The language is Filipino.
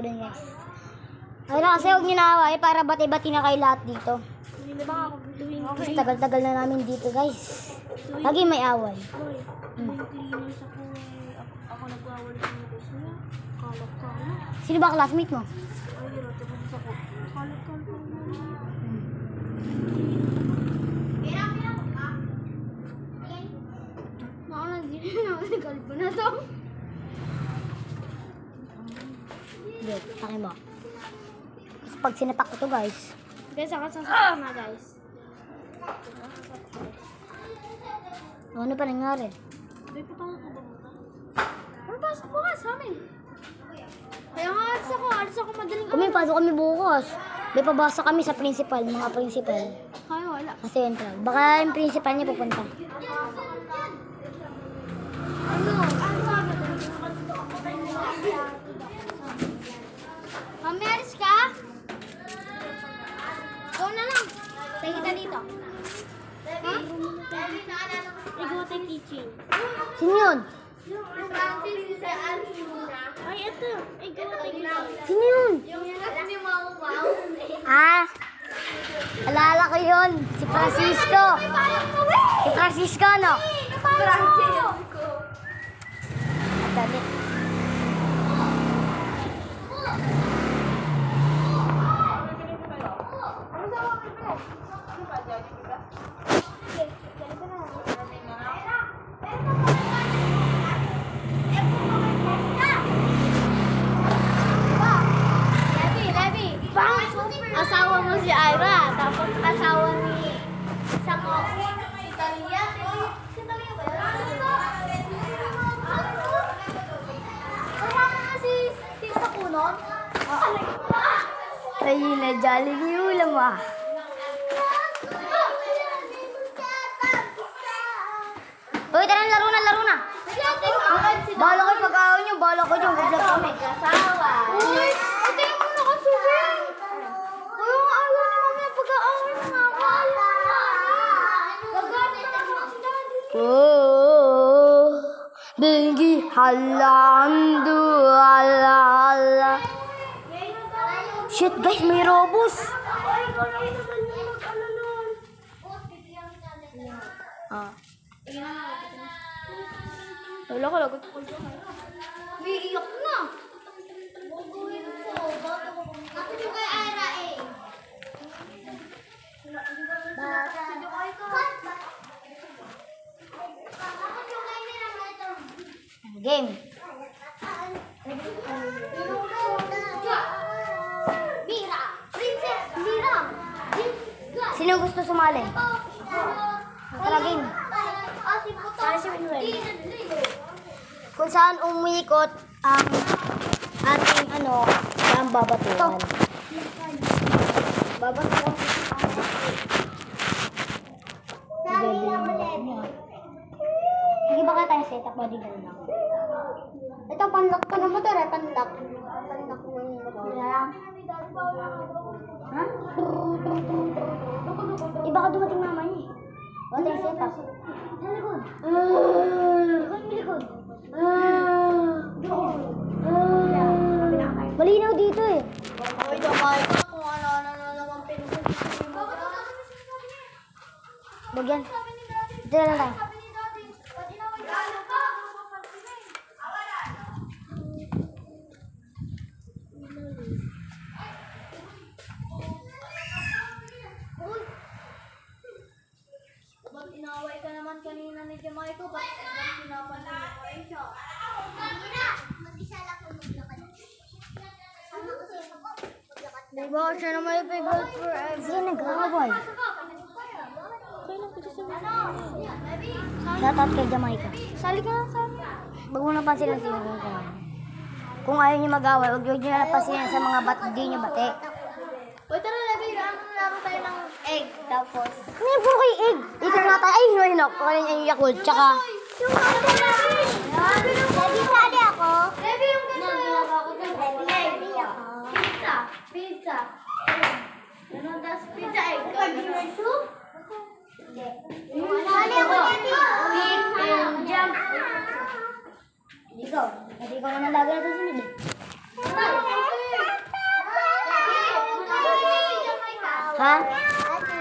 7 guys. Ayun na kasi huwag nyo naaway para bati-bati na kayo lahat dito. Hindi ba ako tuwing Kasi tagal-tagal na namin dito guys. Lagi may away. tuwing cleaners ako ako nagwawala sa mga gusto niya. Kalap-kalap. Sino ba classmate mo? Ay, hirap ako sa ko. Kalap-kalap. Baka nandito na ako sa kalbo na to. Hindi, takin mo. Kasi pag sinapak ko to guys. Guys, ako sasakit na guys. Ano pa nangyari? Hindi pa tayo kababuta. Ano pasok po nga sa amin? Kaya nga alis ako madaling Kami, pasok kami bukas. May pabasa kami sa principal, mga principal. Kaya wala. Kasi entral. Baka yung principal niya pupunta. Ano? Ano sabi? Mami, alis ka? Go na lang. Tayo kita dito. Ha? Ikaw tayo teaching. Sino yun? Ay, ito. Ikaw tayo teaching. Sino yun? Ah, alala ko yun. Si Francisco. Si Francisco, no? Dali. Asawa mo si Ira, tapos asawa ni Sako. Si Talia. Si Talia ba yun? Kasama nga si Sako nun? Tayo na jolly ni ulam ah. Uy, tara na, laro na. Bahala kayo pag-aaway nyo, bahala ko dyan. Vlog kami. Kasawa. Uy, ito yung muna kasubin. Kaya nga ayaw ni mami ang pag-aaway ng mama. Gagamit na mga daddy. Oh, Bengi, halandu, ala. Shit guys, may robos. Ah. Wala ko lagot ko. May iyak na. Ako yung kay Ira eh. Game. Mira. Princess Mira. Sino gusto sumali? Tara, game. Para si Manuel. Kung saan umikot ang ating ang babatuan. Babatuan. Hindi ba ka tayo setup body lang? Ito panlock pa ng motor eh, panlock. Panlock ng motor. Ha? Iba ka dumating mama niya eh. Wala yung setup. Sa likod. Likod. Malinaw dito eh. Ay, damay ka kung ano-ano na naman pinupunta mo. Wag yan. Dito na lang tayo. Ba't inaway ka naman kanina ni Jamaica? Ba't pinapansin mo pa rin siya? Mag-isa lang kung maglakad. Sama ko sa'yo maglakad. Diba siya naman yung favorite forever. Sige, nag-away. Shoutout kay Jamaica. Sali ka lang sa amin. Huwag mo napansin lang siya kung ayaw niyo mag-away, huwag niyo napansin sa mga di niyo bate. Uy, tara Levi, laro tayo ng egg. Tapos, Ano yung puro kay egg? Ikaw nga tayo. Ay, hinok. Pakarin yung Yakult. Tsaka, yung ano namin. Levi, sali ako. Levi, yung ginagawa ko dyan. Levi, ako. Pizza. Ano, das pizza egg. Pag-dinner soup? Sali ako dyan. Meat and jump. ikaw. Kasi ikaw naman lagi natin sunod eh. Ay, Ha? Ate,